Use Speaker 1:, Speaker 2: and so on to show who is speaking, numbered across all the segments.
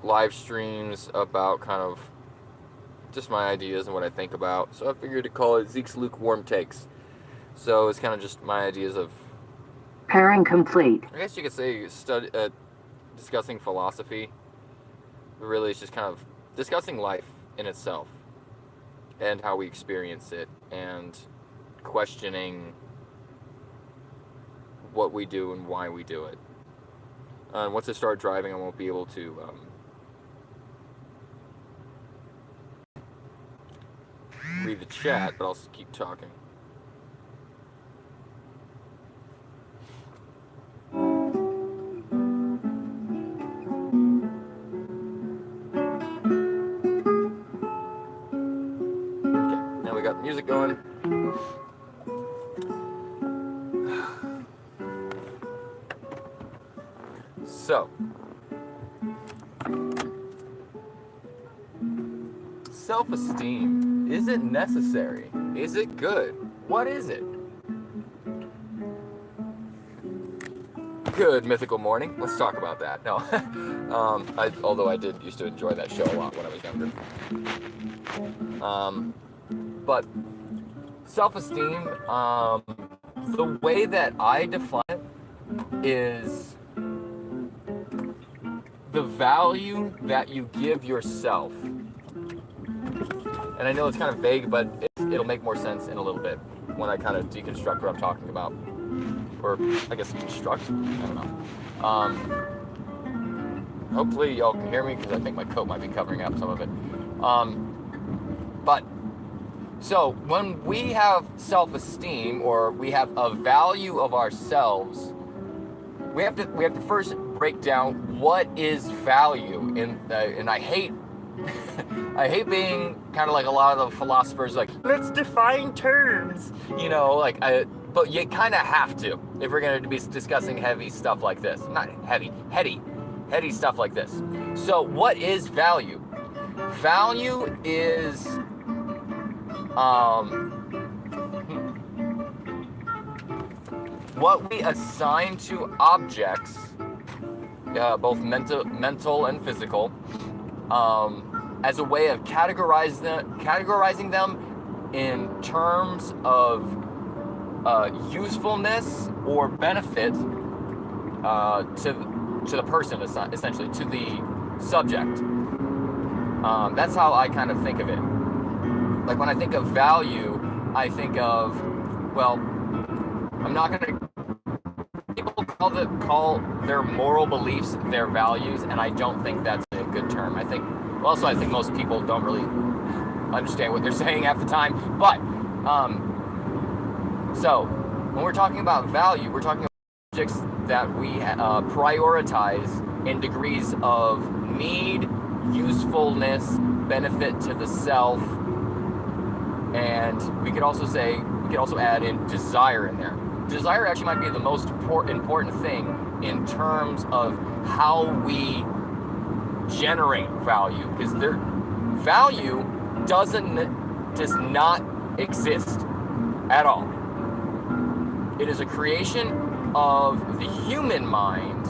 Speaker 1: live streams about kind of just my ideas and what I think about. So I figured to call it Zeke's Lukewarm Takes. So it's kind of just my ideas of,
Speaker 2: Pairing complete.
Speaker 1: I guess you could say, discussing philosophy. But really, it's just kind of discussing life in itself and how we experience it and questioning what we do and why we do it. And once I start driving, I won't be able to read the chat, but I'll keep talking. Okay, now we got music going. So, self-esteem, is it necessary? Is it good? What is it? Good mythical morning. Let's talk about that. No, although I did used to enjoy that show a lot when I was younger. But self-esteem, the way that I define it is the value that you give yourself. And I know it's kind of vague, but it'll make more sense in a little bit when I kind of deconstruct what I'm talking about. Or, I guess, construct? I don't know. Hopefully y'all can hear me, because I think my coat might be covering up some of it. So, when we have self-esteem, or we have a value of ourselves, we have to first break down what is value. And I hate I hate being kind of like a lot of the philosophers, like, let's define terms, but you kind of have to if we're going to be discussing heavy stuff like this. Not heavy, heady stuff like this. So what is value? Value is what we assign to objects, both mental and physical, as a way of categorizing them in terms of usefulness or benefit to the person, essentially, to the subject. That's how I kind of think of it. Like, when I think of value, I think of, well, I'm not going to... People call their moral beliefs their values, and I don't think that's a good term. I think most people don't really understand what they're saying half the time. But, so, when we're talking about value, we're talking about objects that we prioritize in degrees of need, usefulness, benefit to the self, and we could also add in desire in there. Desire actually might be the most important thing in terms of how we generate value, because value does not exist at all. It is a creation of the human mind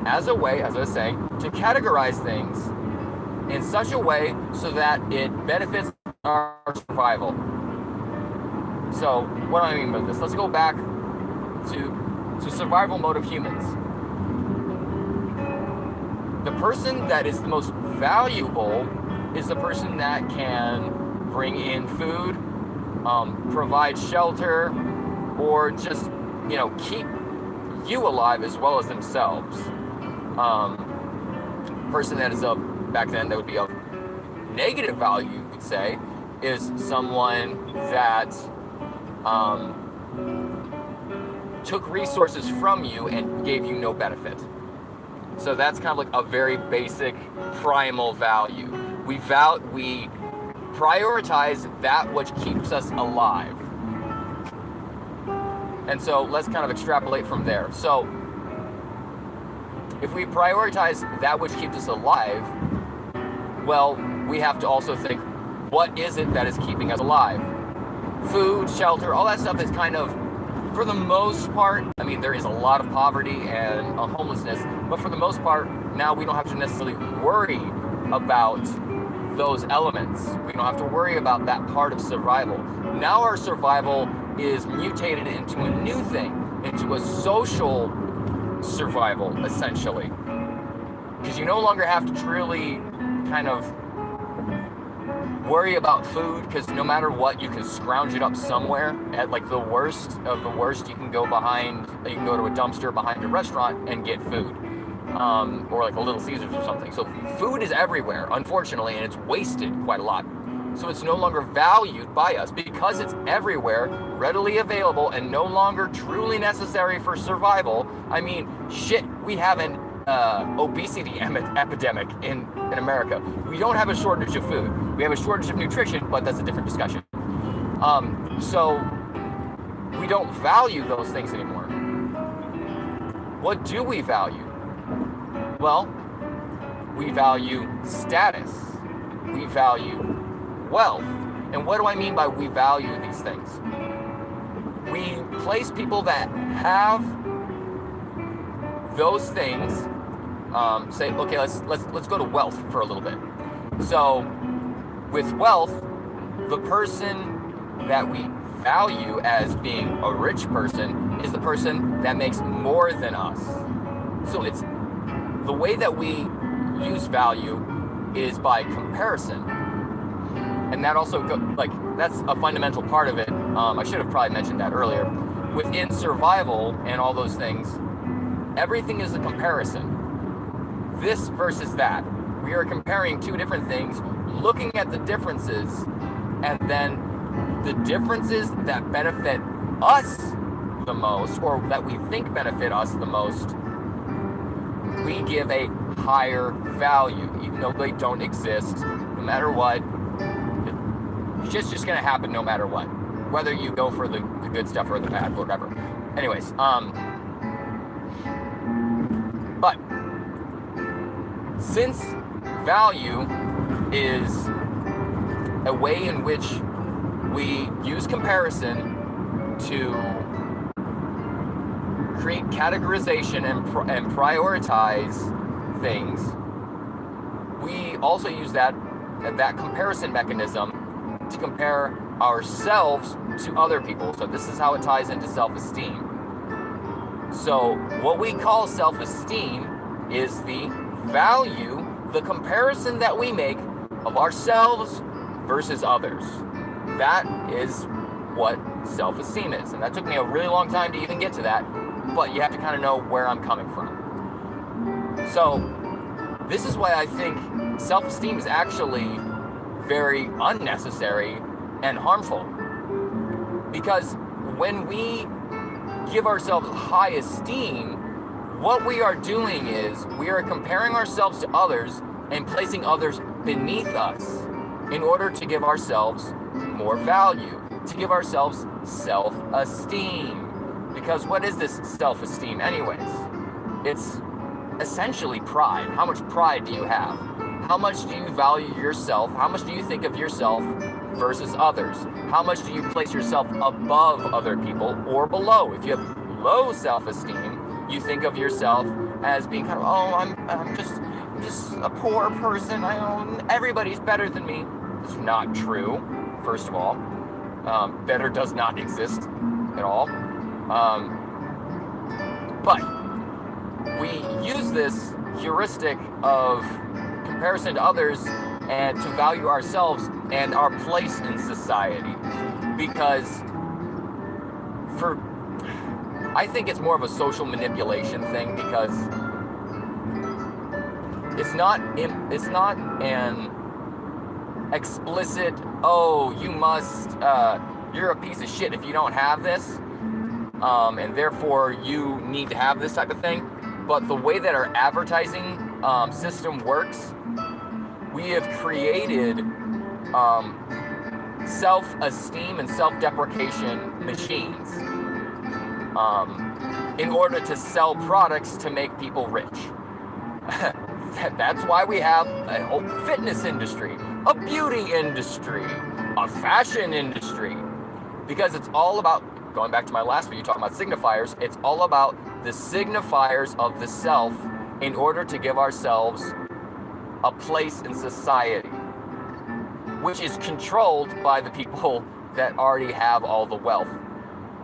Speaker 1: as a way, as I was saying, to categorize things in such a way so that it benefits our survival. So, what do I mean by this? Let's go back to survival mode of humans. The person that is the most valuable is the person that can bring in food, provide shelter, or just, keep you alive as well as themselves. Person that is back then that would be of negative value, you could say, is someone that took resources from you and gave you no benefit. So that's kind of like a very basic primal value. We prioritize that which keeps us alive. And so let's kind of extrapolate from there. So if we prioritize that which keeps us alive, well, we have to also think, what is it that is keeping us alive? Food, shelter, all that stuff is kind of for the most part, I mean, there is a lot of poverty and homelessness, but for the most part, now we don't have to necessarily worry about those elements. We don't have to worry about that part of survival. Now our survival is mutated into a new thing, into a social survival, essentially. Because you no longer have to truly kind of worry about food, because no matter what, you can scrounge it up somewhere. At like the worst of the worst, you can go to a dumpster behind a restaurant and get food, or like a Little Caesars or something. So food is everywhere, unfortunately, and it's wasted quite a lot. So it's no longer valued by us because it's everywhere, readily available, and no longer truly necessary for survival. I mean, shit, we have an obesity epidemic in America. We don't have a shortage of food. We have a shortage of nutrition, but that's a different discussion. So we don't value those things anymore. What do we value? Well, we value status. We value wealth. And what do I mean by we value these things? We place people that have those things, say, okay, let's go to wealth for a little bit. So with wealth, the person that we value as being a rich person is the person that makes more than us. So it's the way that we use value is by comparison. And that also, that's a fundamental part of it. I should have probably mentioned that earlier. Within survival and all those things, everything is a comparison. This versus that. We are comparing two different things, looking at the differences, and then the differences that benefit us the most, or that we think benefit us the most, we give a higher value, even though they don't exist. No matter what, it's just gonna happen no matter what. Whether you go for the good stuff or the bad, whatever. Anyways, but since value is a way in which we use comparison to create categorization and prioritize things, we also use that comparison mechanism to compare ourselves to other people. So this is how it ties into self-esteem. So what we call self-esteem is the value, the comparison that we make of ourselves versus others. That is what self-esteem is. And that took me a really long time to even get to that, but you have to kind of know where I'm coming from. So this is why I think self-esteem is actually very unnecessary and harmful. Because when we give ourselves high esteem, what we are doing is we are comparing ourselves to others and placing others beneath us in order to give ourselves more value, to give ourselves self-esteem. Because what is this self-esteem anyways? It's essentially pride. How much pride do you have? How much do you value yourself? How much do you think of yourself versus others? How much do you place yourself above other people or below? If you have low self-esteem, you think of yourself as being kind of, oh, I'm just a poor person. Everybody's better than me. It's not true, first of all. Better does not exist at all. But we use this heuristic of comparison to others and to value ourselves and our place in society, because I think it's more of a social manipulation thing, because it's not an explicit, oh, you're a piece of shit if you don't have this, and therefore you need to have this type of thing. But the way that our advertising system works, we have created self-esteem and self-deprecation machines in order to sell products to make people rich. That's why we have a whole fitness industry, a beauty industry, a fashion industry, because it's all about going back to my last video talking about signifiers, it's all about the signifiers of the self in order to give ourselves a place in society, which is controlled by the people that already have all the wealth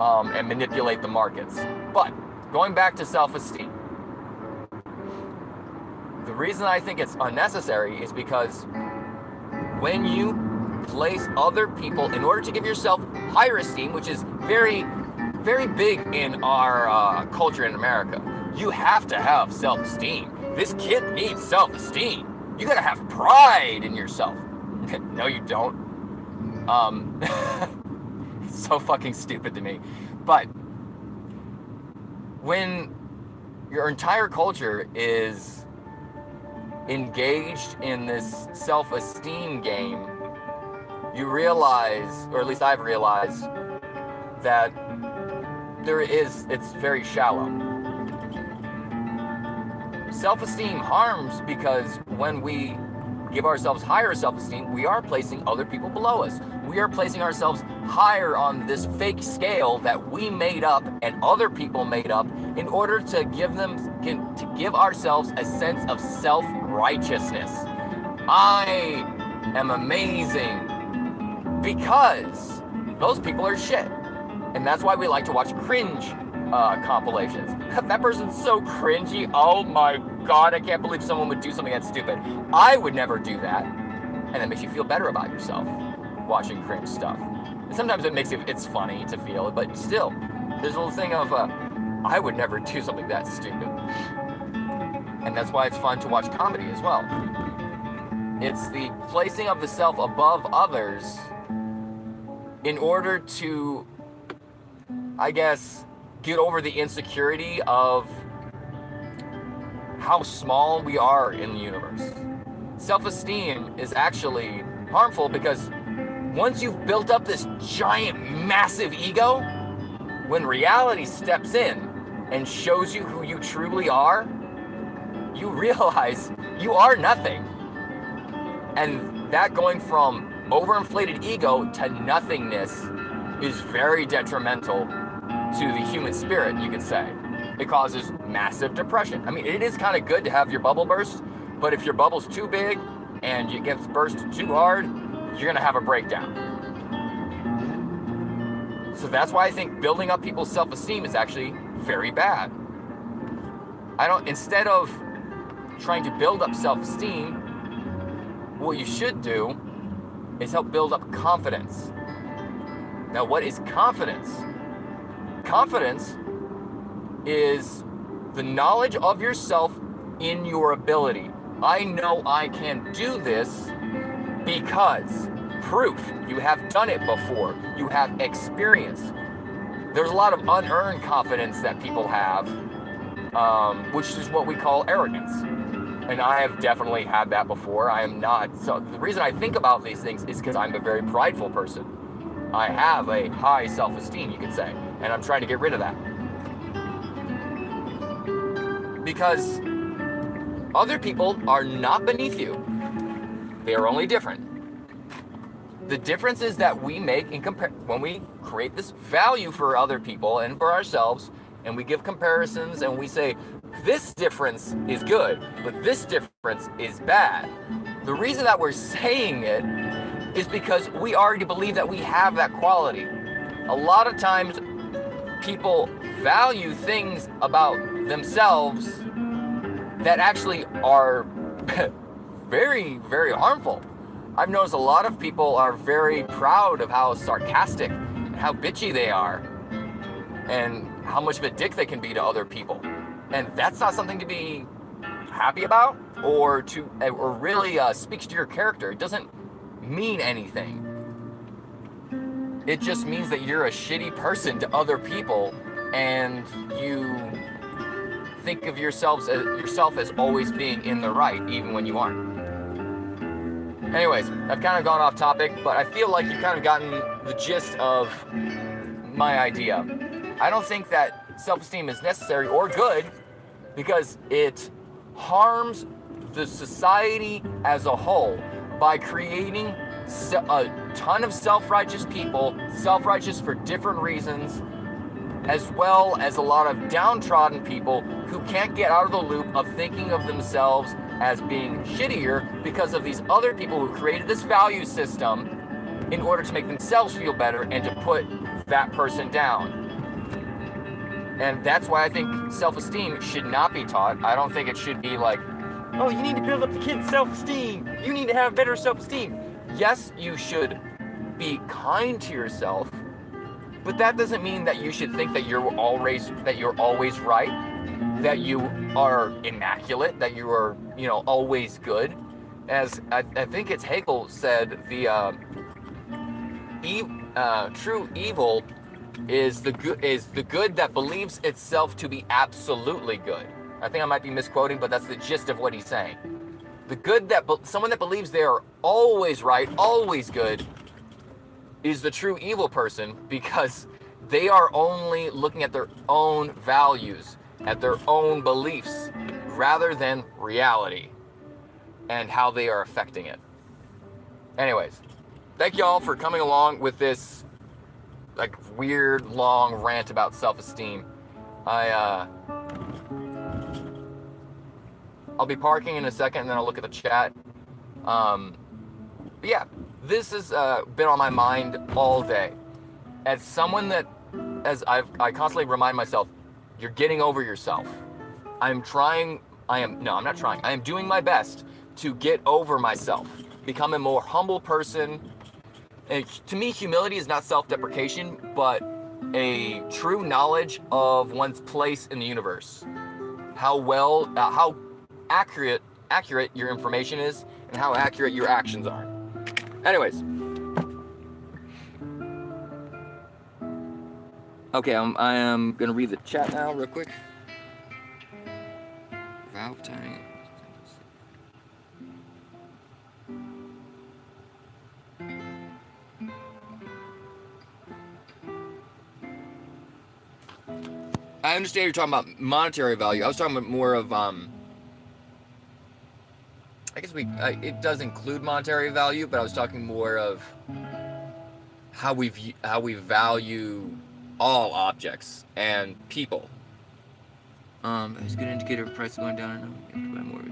Speaker 1: and manipulate the markets. But going back to self-esteem, the reason I think it's unnecessary is because when you place other people in order to give yourself higher esteem, which is very, very big in our culture in America, you have to have self-esteem. This kid needs self-esteem. You gotta have pride in yourself. No, you don't. It's so fucking stupid to me. But when your entire culture is engaged in this self-esteem game, you realize, or at least I've realized, that it's very shallow. Self-esteem harms because when we give ourselves higher self-esteem, we are placing other people below us. We are placing ourselves higher on this fake scale that we made up and other people made up in order to give ourselves a sense of self-righteousness. I am amazing because those people are shit. And that's why we like to watch cringe compilations. That person's so cringy. Oh my God, I can't believe someone would do something that stupid. I would never do that. And that makes you feel better about yourself, watching cringe stuff. And sometimes it's funny to feel it, but still, there's a little thing of, I would never do something that stupid. And that's why it's fun to watch comedy as well. It's the placing of the self above others in order to, I guess, get over the insecurity of how small we are in the universe. Self-esteem is actually harmful because once you've built up this giant, massive ego, when reality steps in and shows you who you truly are, you realize you are nothing. And that going from overinflated ego to nothingness is very detrimental to the human spirit, you could say. It causes massive depression. I mean, it is kind of good to have your bubble burst, but if your bubble's too big and it gets burst too hard, you're gonna have a breakdown. So that's why I think building up people's self-esteem is actually very bad. Instead of trying to build up self-esteem, what you should do is help build up confidence. Now, what is confidence? Confidence is the knowledge of yourself in your ability. I know I can do this because proof. You have done it before. You have experience. There's a lot of unearned confidence that people have, which is what we call arrogance. And I have definitely had that before. I am not. So the reason I think about these things is because I'm a very prideful person. I have a high self-esteem, you could say, and I'm trying to get rid of that. Because other people are not beneath you. They are only different. The difference is that we make when we create this value for other people and for ourselves, and we give comparisons and we say, this difference is good, but this difference is bad. The reason that we're saying it is because we already believe that we have that quality. A lot of times people value things about themselves that actually are very, very harmful. I've noticed a lot of people are very proud of how sarcastic and how bitchy they are and how much of a dick they can be to other people. And that's not something to be happy about or really speaks to your character. It doesn't mean anything. It just means that you're a shitty person to other people and you think of yourself as always being in the right, even when you aren't. Anyways, I've kind of gone off topic, but I feel like you've kind of gotten the gist of my idea. I don't think that self-esteem is necessary or good because it harms the society as a whole by creating a ton of self-righteous people, self-righteous for different reasons, as well as a lot of downtrodden people who can't get out of the loop of thinking of themselves as being shittier because of these other people who created this value system in order to make themselves feel better and to put that person down. And that's why I think self-esteem should not be taught. I don't think it should be like, oh, you need to build up the kid's self-esteem. You need to have better self-esteem. Yes, you should be kind to yourself, but that doesn't mean that you should think that you're always right, that you are immaculate, that you are, always good. As I think it's Hegel said, the true evil is the good that believes itself to be absolutely good. I think I might be misquoting, but that's the gist of what he's saying. The good that someone that believes they are always right, always good, is the true evil person, because they are only looking at their own values, at their own beliefs, rather than reality and how they are affecting it. Anyways, thank y'all for coming along with this weird long rant about self-esteem. I'll be parking in a second, and then I'll look at the chat. But yeah, this has been on my mind all day. As someone that, I constantly remind myself, you're getting over yourself. I am doing my best to get over myself, become a more humble person. And to me, humility is not self-deprecation, but a true knowledge of one's place in the universe. How accurate your information is, and how accurate your actions are. Anyways. Okay, I am gonna read the chat now real quick. Valve timing. I understand you're talking about monetary value. I was talking about more of, I guess it does include monetary value, but I was talking more of how we value all objects and people. It's a good indicator of price going down. I know. Buy more.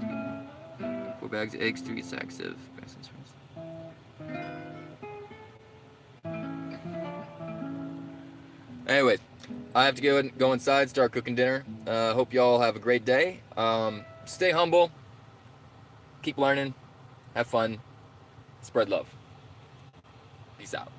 Speaker 1: 4 bags of eggs, 3 sacks of. Anyway, I have to go inside, start cooking dinner. Hope y'all have a great day. Stay humble. Keep learning. Have fun. Spread love. Peace out.